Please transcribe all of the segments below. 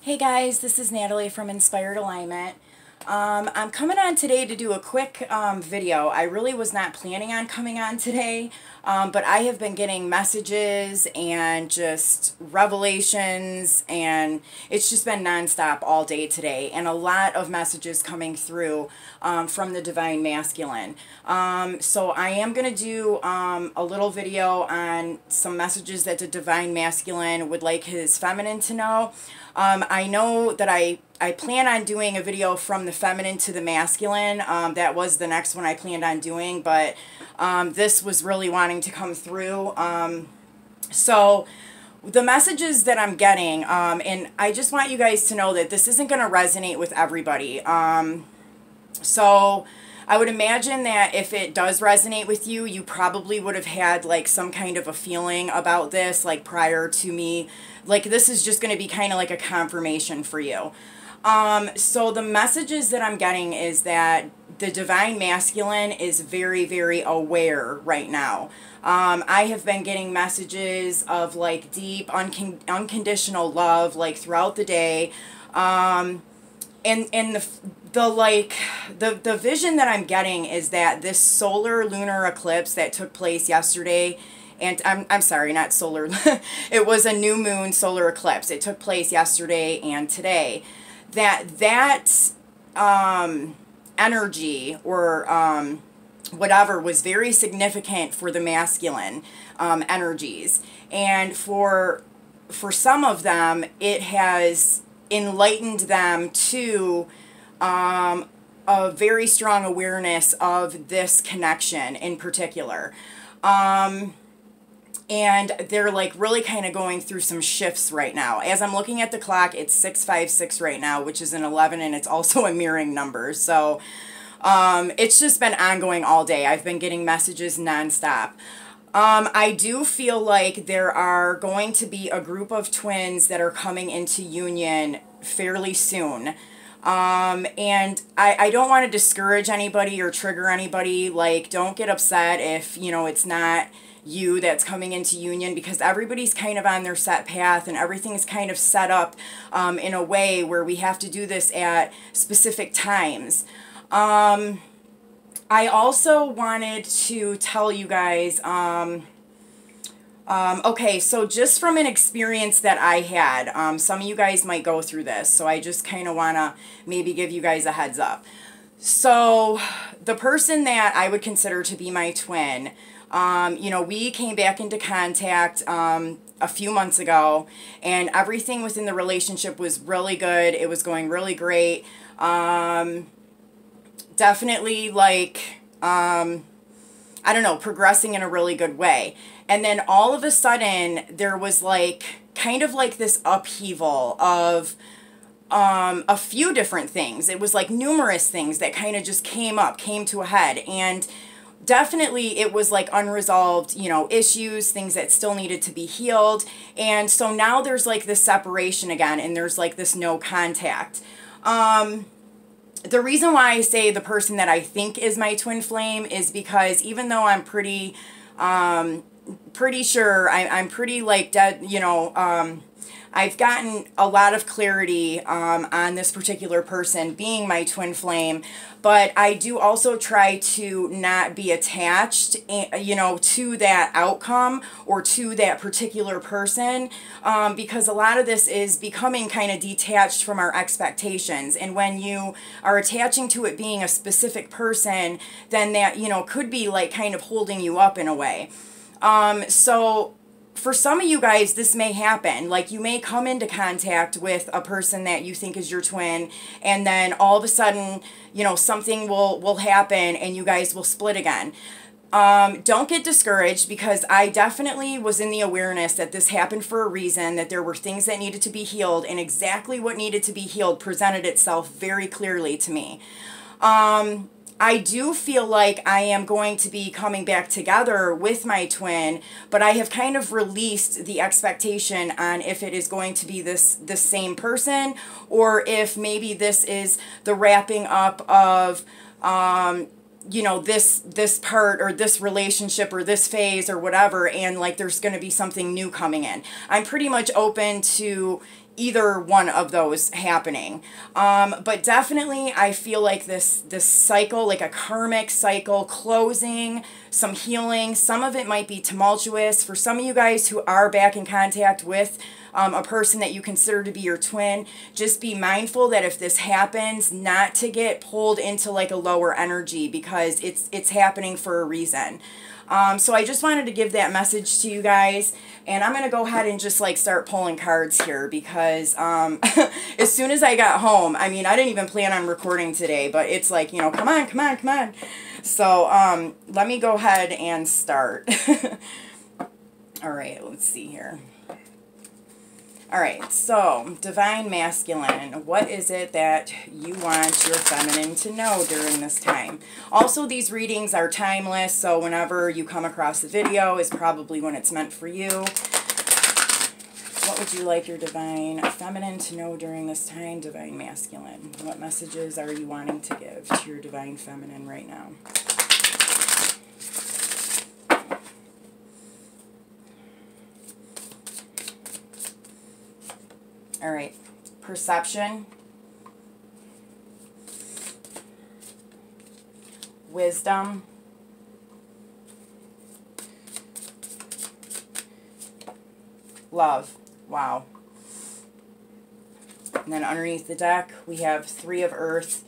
Hey guys, this is Natalie from Inspired Alignment. I'm coming on today to do a quick video. I really was not planning on coming on today, but I have been getting messages and just revelations, and it's just been nonstop all day today, and a lot of messages coming through from the Divine Masculine. So I am going to do a little video on some messages that the Divine Masculine would like his feminine to know. I know that I plan on doing a video from the feminine to the masculine. That was the next one I planned on doing, but this was really wanting to come through. So the messages that I'm getting, and I just want you guys to know that this isn't going to resonate with everybody. So I would imagine that if it does resonate with you, you probably would have had like some kind of a feeling about this, like prior to me. Like this is just going to be kind of like a confirmation for you. So the messages that I'm getting is that the Divine Masculine is very, very aware right now. I have been getting messages of like deep, unconditional love like throughout the day. And the vision that I'm getting is that this solar lunar eclipse that took place yesterday, and I'm sorry, not solar, it was a new moon solar eclipse. It took place yesterday and today. That energy or whatever was very significant for the masculine energies, and for some of them it has enlightened them to a very strong awareness of this connection in particular. And they're like really kind of going through some shifts right now. As I'm looking at the clock, it's 6:56 right now, which is an 11, and it's also a mirroring number. So it's just been ongoing all day. I've been getting messages nonstop. I do feel like there are going to be a group of twins that are coming into union fairly soon. And I don't want to discourage anybody or trigger anybody. Like, don't get upset if, you know, it's not you that's coming into union, because everybody's kind of on their set path and everything's kind of set up in a way where we have to do this at specific times. I also wanted to tell you guys, okay, so just from an experience that I had, some of you guys might go through this, so I just kind of want to maybe give you guys a heads up. So the person that I would consider to be my twin, you know, we came back into contact a few months ago, and everything within the relationship was really good. It was going really great. Definitely like, I don't know, progressing in a really good way. And then all of a sudden there was like kind of like this upheaval of a few different things. It was like numerous things that kind of just came to a head, and definitely it was like unresolved, you know, issues, things that still needed to be healed. And so now there's like this separation again, and there's like this no contact. The reason why I say the person that I think is my twin flame is because even though I'm pretty sure, I'm pretty like dead, you know, I've gotten a lot of clarity on this particular person being my twin flame, but I do also try to not be attached, you know, to that outcome or to that particular person, because a lot of this is becoming kind of detached from our expectations. And when you are attaching to it being a specific person, then that, you know, could be like kind of holding you up in a way. So for some of you guys, this may happen. Like, you may come into contact with a person that you think is your twin, and then all of a sudden, you know, something will happen and you guys will split again. Don't get discouraged, because I definitely was in the awareness that this happened for a reason, that there were things that needed to be healed, and exactly what needed to be healed presented itself very clearly to me. I do feel like I am going to be coming back together with my twin, but I have kind of released the expectation on if it is going to be the same person, or if maybe this is the wrapping up of, you know, this part or this relationship or this phase or whatever, and like there's going to be something new coming in. I'm pretty much open to either one of those happening. But definitely I feel like this cycle, like a karmic cycle, closing, some healing. Some of it might be tumultuous. For some of you guys who are back in contact with a person that you consider to be your twin, just be mindful that if this happens, not to get pulled into like a lower energy, because it's happening for a reason. So I just wanted to give that message to you guys, and I'm going to go ahead and just like start pulling cards here, because as soon as I got home, I mean, I didn't even plan on recording today, but it's like, you know, come on, come on, come on. So let me go ahead and start. All right, let's see here. All right, so Divine Masculine, what is it that you want your feminine to know during this time? Also, these readings are timeless, so whenever you come across the video is probably when it's meant for you. What would you like your Divine Feminine to know during this time, Divine Masculine? What messages are you wanting to give to your Divine Feminine right now? All right, perception, wisdom, love. Wow. And then underneath the deck, we have Three of Earth,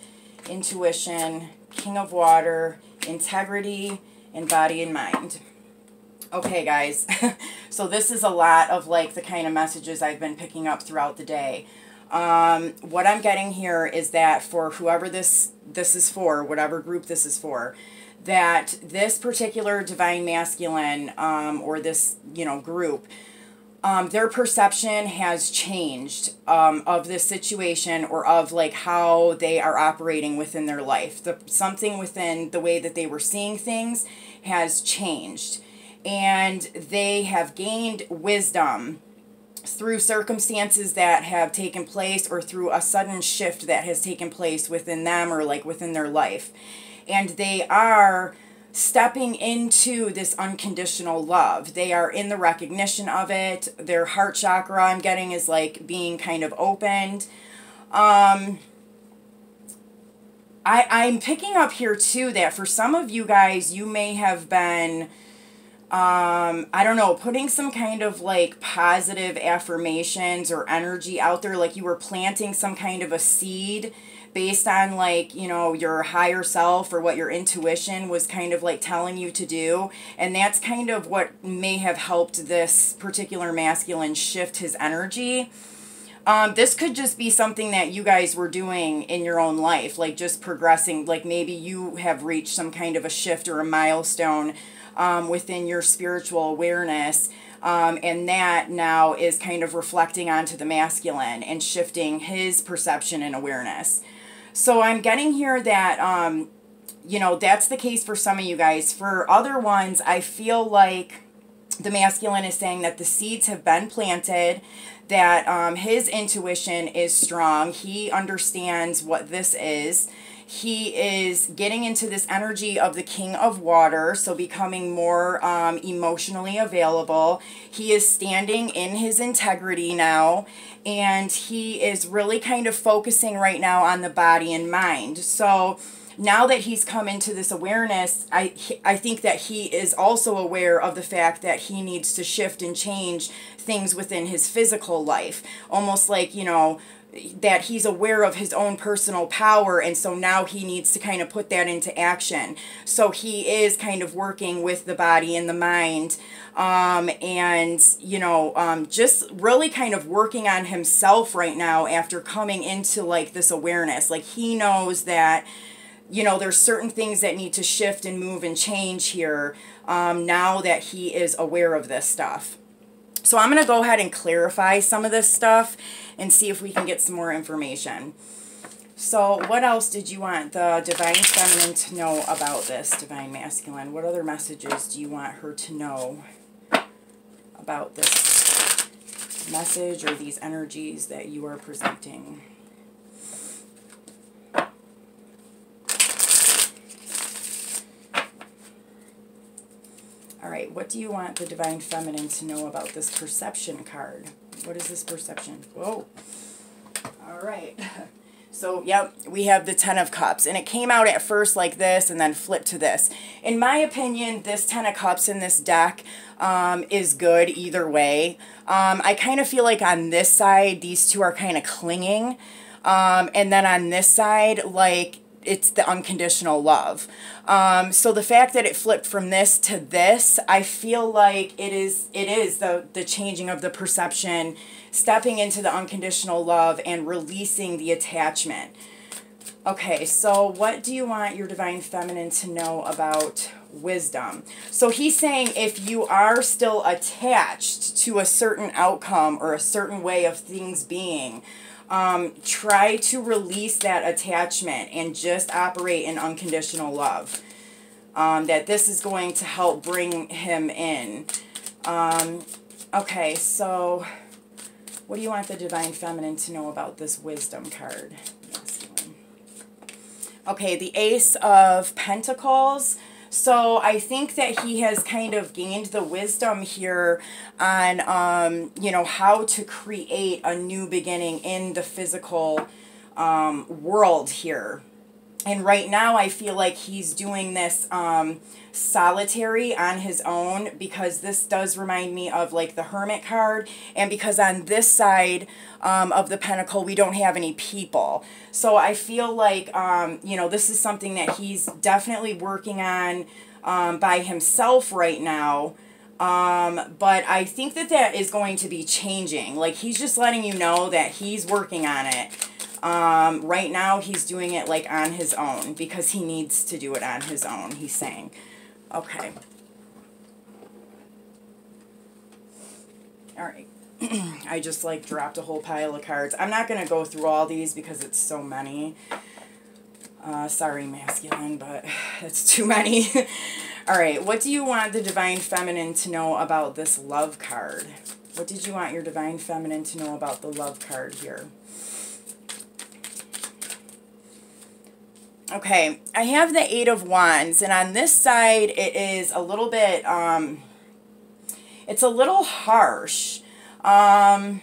intuition, King of Water, integrity, and body and mind. Okay, guys, so this is a lot of like the kind of messages I've been picking up throughout the day. What I'm getting here is that for whoever this is for, whatever group this is for, that this particular Divine Masculine or this, you know, group, their perception has changed of this situation, or of like how they are operating within their life. Something within the way that they were seeing things has changed. And they have gained wisdom through circumstances that have taken place, or through a sudden shift that has taken place within them, or like within their life. And they are stepping into this unconditional love. They are in the recognition of it. Their heart chakra, I'm getting, is like being kind of opened. I'm picking up here too that for some of you guys, you may have been I don't know, putting some kind of like positive affirmations or energy out there, like you were planting some kind of a seed based on like, you know, your higher self, or what your intuition was kind of like telling you to do. And that's kind of what may have helped this particular masculine shift his energy. This could just be something that you guys were doing in your own life, like just progressing, like maybe you have reached some kind of a shift or a milestone within your spiritual awareness, and that now is kind of reflecting onto the masculine and shifting his perception and awareness. So I'm getting here that, you know, that's the case for some of you guys. For other ones, I feel like the masculine is saying that the seeds have been planted, that his intuition is strong. He understands what this is. He is getting into this energy of the King of Water, so becoming more emotionally available. He is standing in his integrity now, and he is really kind of focusing right now on the body and mind. So now that he's come into this awareness, I think that he is also aware of the fact that he needs to shift and change things within his physical life. Almost like, you know, that he's aware of his own personal power, and so now he needs to kind of put that into action. So he is kind of working with the body and the mind, and, you know, just really kind of working on himself right now after coming into like this awareness. Like he knows that, you know, there's certain things that need to shift and move and change here, now that he is aware of this stuff. So I'm going to go ahead and clarify some of this stuff and see if we can get some more information. So what else did you want the Divine Feminine to know about this Divine Masculine? What other messages do you want her to know about this message or these energies that you are presenting? All right, what do you want the Divine Feminine to know about this Perception card? What is this perception? Whoa. All right. So, yep, we have the Ten of Cups. And it came out at first like this and then flipped to this. In my opinion, this Ten of Cups in this deck is good either way. I kind of feel like on this side, these two are kind of clinging. And then on this side, like, it's the unconditional love. So the fact that it flipped from this to this, I feel like it is the changing of the perception, stepping into the unconditional love and releasing the attachment. Okay, so what do you want your divine feminine to know about wisdom? So he's saying if you are still attached to a certain outcome or a certain way of things being, try to release that attachment and just operate in unconditional love. That this is going to help bring him in. Okay, so what do you want the divine feminine to know about this wisdom card? Okay, the Ace of Pentacles. So I think that he has kind of gained the wisdom here on, you know, how to create a new beginning in the physical world here. And right now I feel like he's doing this solitary on his own, because this does remind me of like the Hermit card, and because on this side of the Pentacle we don't have any people. So I feel like, you know, this is something that he's definitely working on by himself right now. But I think that that is going to be changing. Like, he's just letting you know that he's working on it. Right now he's doing it like on his own because he needs to do it on his own, he's saying. Okay. All right. I just like dropped a whole pile of cards. I'm not going to go through all these because it's so many. Sorry, masculine, but it's too many. All right. What do you want the divine feminine to know about this love card? What did you want your divine feminine to know about the love card here? Okay, I have the Eight of Wands, and on this side it is a little bit, it's a little harsh. I'm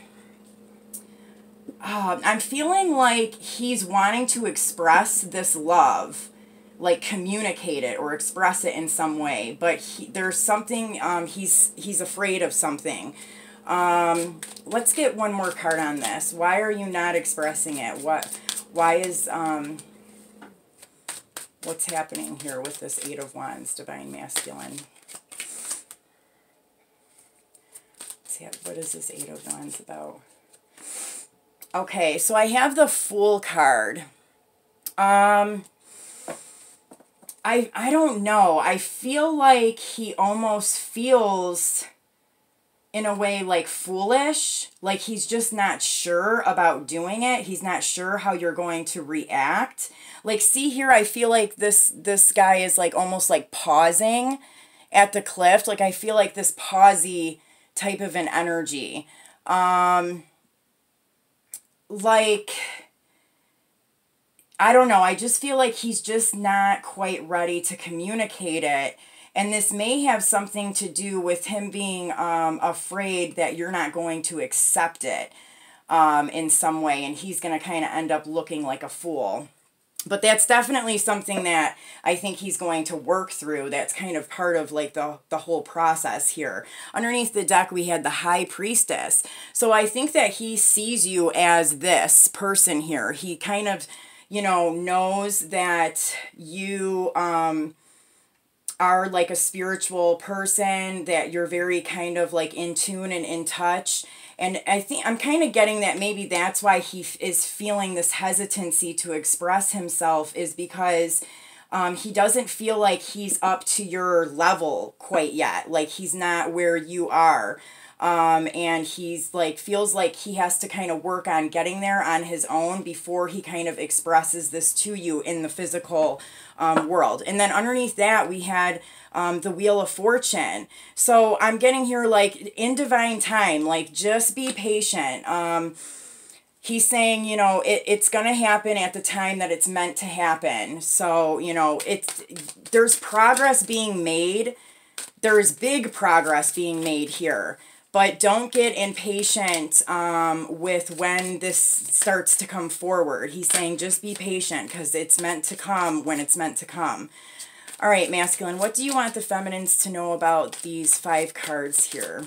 feeling like he's wanting to express this love, like communicate it or express it in some way, but there's something, he's afraid of something. Let's get one more card on this. Why are you not expressing it? Why is, what's happening here with this Eight of Wands, divine masculine? Let's see, what is this Eight of Wands about? Okay, so I have the Fool card. I don't know. I feel like he almost feels in a way like foolish, like he's just not sure about doing it. He's not sure how you're going to react. Like, see here, I feel like this guy is like almost like pausing at the cliff. Like, I feel like this pausey type of an energy. Like, I don't know. I just feel like he's just not quite ready to communicate it. And this may have something to do with him being afraid that you're not going to accept it in some way. And he's going to kind of end up looking like a fool. But that's definitely something that I think he's going to work through. That's kind of part of like the whole process here. Underneath the deck, we had the High Priestess. So I think that he sees you as this person here. He kind of, you know, knows that you are like a spiritual person, that you're very kind of like in tune and in touch. And I think I'm kind of getting that maybe that's why he is feeling this hesitancy to express himself, is because he doesn't feel like he's up to your level quite yet. Like, he's not where you are. And he's like, feels like he has to kind of work on getting there on his own before he kind of expresses this to you in the physical world. And then underneath that, we had the Wheel of Fortune. So I'm getting here like in divine time, like just be patient. He's saying, you know, it's going to happen at the time that it's meant to happen. So, you know, there's progress being made. There is big progress being made here. But don't get impatient with when this starts to come forward. He's saying just be patient because it's meant to come when it's meant to come. All right, masculine, what do you want the feminines to know about these 5 cards here?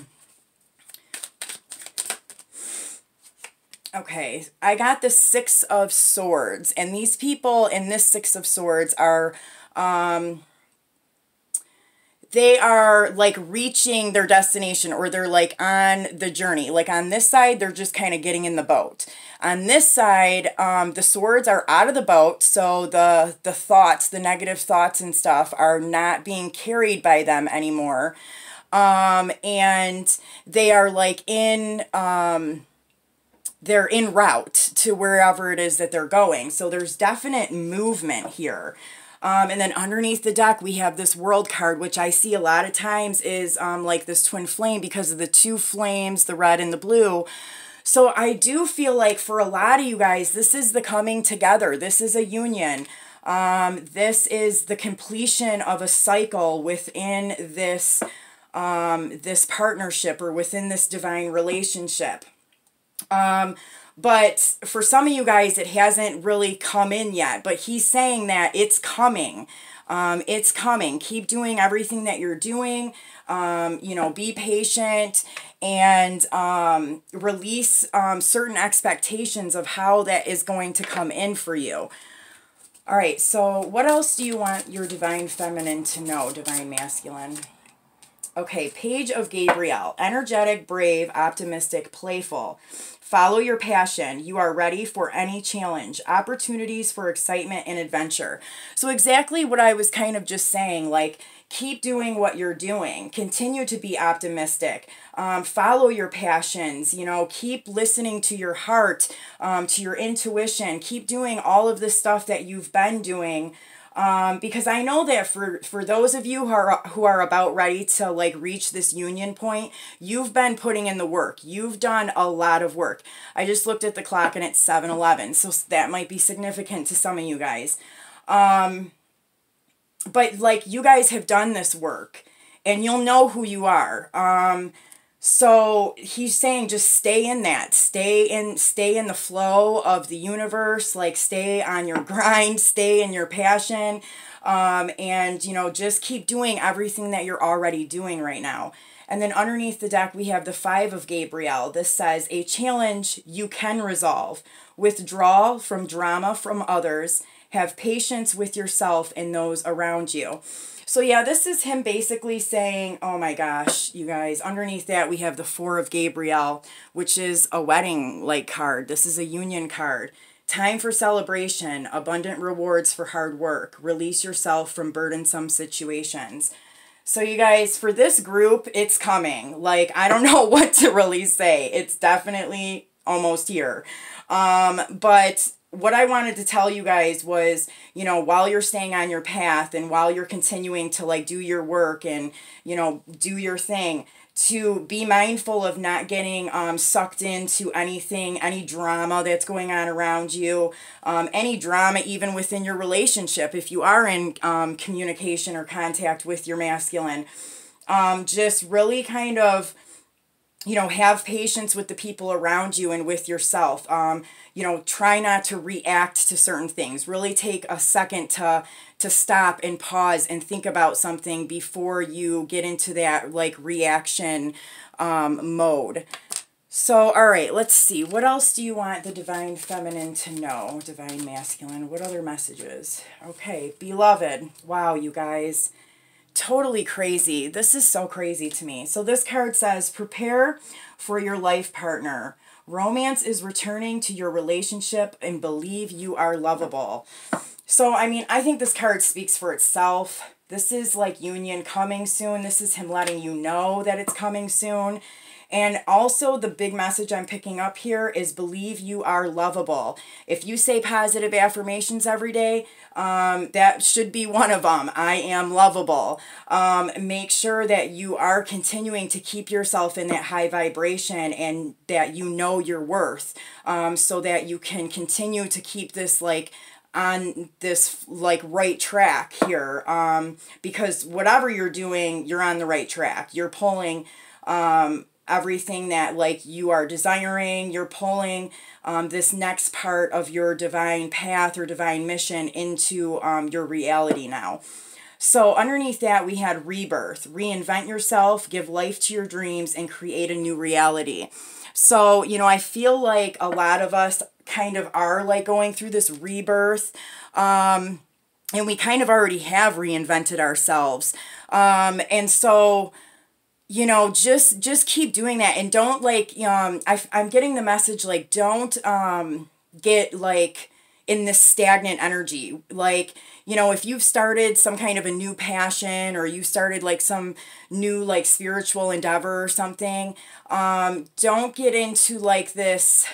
Okay, I got the 6 of Swords, and these people in this 6 of Swords are, they are like reaching their destination, or they're like on the journey. Like on this side, they're just kind of getting in the boat. On this side, the Swords are out of the boat, so the thoughts, the negative thoughts and stuff are not being carried by them anymore. And they are like in, they're en route to wherever it is that they're going. So there's definite movement here. And then underneath the deck, we have this World card, which I see a lot of times is like this twin flame because of the 2 flames, the red and the blue. So I do feel like for a lot of you guys, this is the coming together. This is a union. This is the completion of a cycle within this, this partnership, or within this divine relationship. But for some of you guys, it hasn't really come in yet, but he's saying that it's coming. It's coming. Keep doing everything that you're doing. You know, be patient and, release, certain expectations of how that is going to come in for you. All right. So what else do you want your divine feminine to know, divine masculine? Okay, Page of Gabriel. Energetic, brave, optimistic, playful. Follow your passion. You are ready for any challenge. Opportunities for excitement and adventure. So exactly what I was kind of just saying, like, keep doing what you're doing. Continue to be optimistic. Follow your passions. You know, keep listening to your heart, to your intuition. Keep doing all of the stuff that you've been doing. Because I know that for those of you who are about ready to like reach this union point, you've been putting in the work. You've done a lot of work. I just looked at the clock and it's 7:11, so that might be significant to some of you guys. But like you guys have done this work and you'll know who you are. So he's saying just stay in that, stay in the flow of the universe, like stay on your grind, stay in your passion, and, you know, just keep doing everything that you're already doing right now. And then underneath the deck, we have the 5 of Gabriel. This says, a challenge you can resolve. Withdraw from drama from others. Have patience with yourself and those around you. So yeah, this is him basically saying, oh my gosh, you guys, underneath that we have the 4 of Gabriel, which is a wedding like card. This is a union card. Time for celebration, abundant rewards for hard work. Release yourself from burdensome situations. So you guys, for this group, it's coming. Like, I don't know what to really say. It's definitely almost here. But what I wanted to tell you guys was, you know, while you're staying on your path and while you're continuing to like do your work and, you know, do your thing, to be mindful of not getting sucked into anything, any drama that's going on around you, any drama even within your relationship. If you are in communication or contact with your masculine, just really kind of, you know, have patience with the people around you and with yourself. You know, try not to react to certain things. Really take a second to stop and pause and think about something before you get into that like reaction mode. So, all right, let's see. What else do you want the divine feminine to know? Divine masculine. What other messages? Okay, beloved. Wow, you guys. Totally crazy. This is so crazy to me. So this card says, prepare for your life partner. Romance is returning to your relationship and believe you are lovable. So, I mean, I think this card speaks for itself. This is like union coming soon. This is him letting you know that it's coming soon. And also the big message I'm picking up here is believe you are lovable. If you say positive affirmations every day, that should be one of them. I am lovable. Make sure that you are continuing to keep yourself in that high vibration and that you know your worth, so that you can continue to keep this like on this like right track here, because whatever you're doing, you're on the right track. You're pulling everything that like you are desiring. You're pulling this next part of your divine path or divine mission into your reality now. So underneath that, we had rebirth, reinvent yourself, give life to your dreams, and create a new reality. So, you know, I feel like a lot of us kind of are like going through this rebirth, and we kind of already have reinvented ourselves. And so, you know, just keep doing that, and don't like, I'm getting the message, like, don't get like in this stagnant energy. Like, you know, if you've started some kind of a new passion, or you started like some new like spiritual endeavor or something, don't get into like this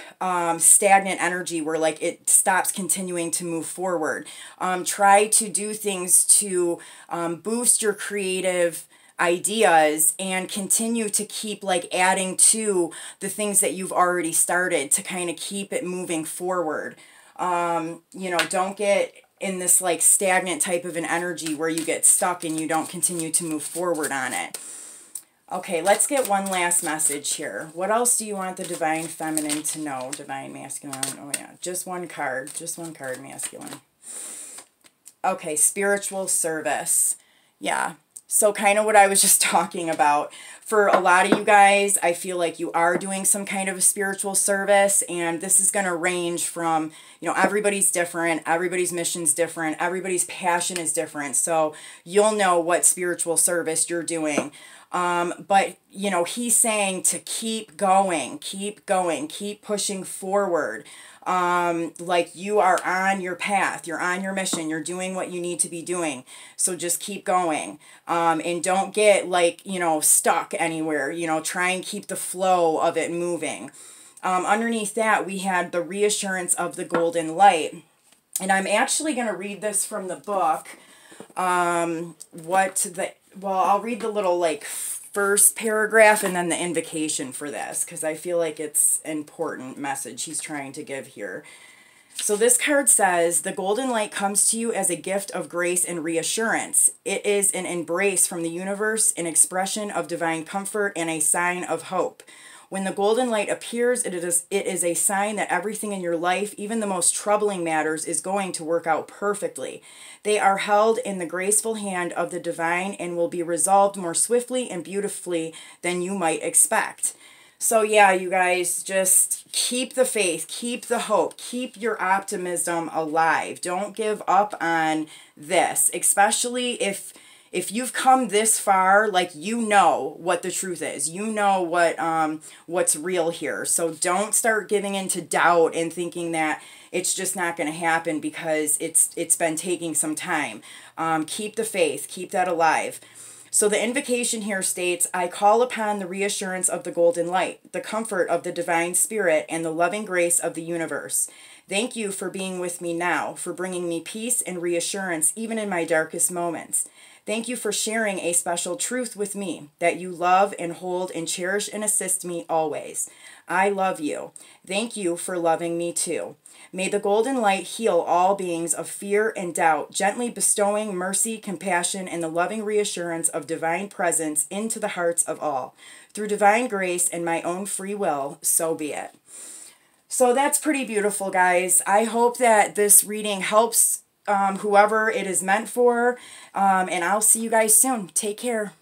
stagnant energy where like it stops continuing to move forward. Try to do things to boost your creative ideas and continue to keep like adding to the things that you've already started to kind of keep it moving forward. You know, don't get in this like stagnant type of an energy where you get stuck and you don't continue to move forward on it. Okay, let's get one last message here. What else do you want the Divine Feminine to know? Divine Masculine. Oh yeah, just one card. Just one card, Masculine. Okay, spiritual service. Yeah. So kind of what I was just talking about. For a lot of you guys, I feel like you are doing some kind of a spiritual service, and this is going to range from, you know, everybody's different, everybody's mission's different, everybody's passion is different. So you'll know what spiritual service you're doing. But, you know, he's saying to keep going, keep pushing forward. Like you are on your path, you're on your mission, you're doing what you need to be doing. So just keep going. And don't get like, you know, stuck anywhere, you know, try and keep the flow of it moving. Underneath that, we had the reassurance of the golden light. And I'm actually going to read this from the book. I'll read the little like first paragraph and then the invocation for this, because I feel like it's an important message he's trying to give here. So this card says, the golden light comes to you as a gift of grace and reassurance. It is an embrace from the universe, an expression of divine comfort, and a sign of hope. When the golden light appears, it is a sign that everything in your life, even the most troubling matters, is going to work out perfectly. They are held in the graceful hand of the divine and will be resolved more swiftly and beautifully than you might expect. So yeah, you guys, just keep the faith, keep the hope, keep your optimism alive. Don't give up on this, especially if you've come this far. Like, you know what the truth is. You know what's real here. So don't start giving into doubt and thinking that it's just not going to happen because it's been taking some time. Keep the faith. Keep that alive. So the invocation here states, I call upon the reassurance of the golden light, the comfort of the divine spirit, and the loving grace of the universe. Thank you for being with me now, for bringing me peace and reassurance even in my darkest moments. Thank you for sharing a special truth with me, that you love and hold and cherish and assist me always. I love you. Thank you for loving me too. May the golden light heal all beings of fear and doubt, gently bestowing mercy, compassion, and the loving reassurance of divine presence into the hearts of all. Through divine grace and my own free will, so be it. So that's pretty beautiful, guys. I hope that this reading helps whoever it is meant for, and I'll see you guys soon. Take care.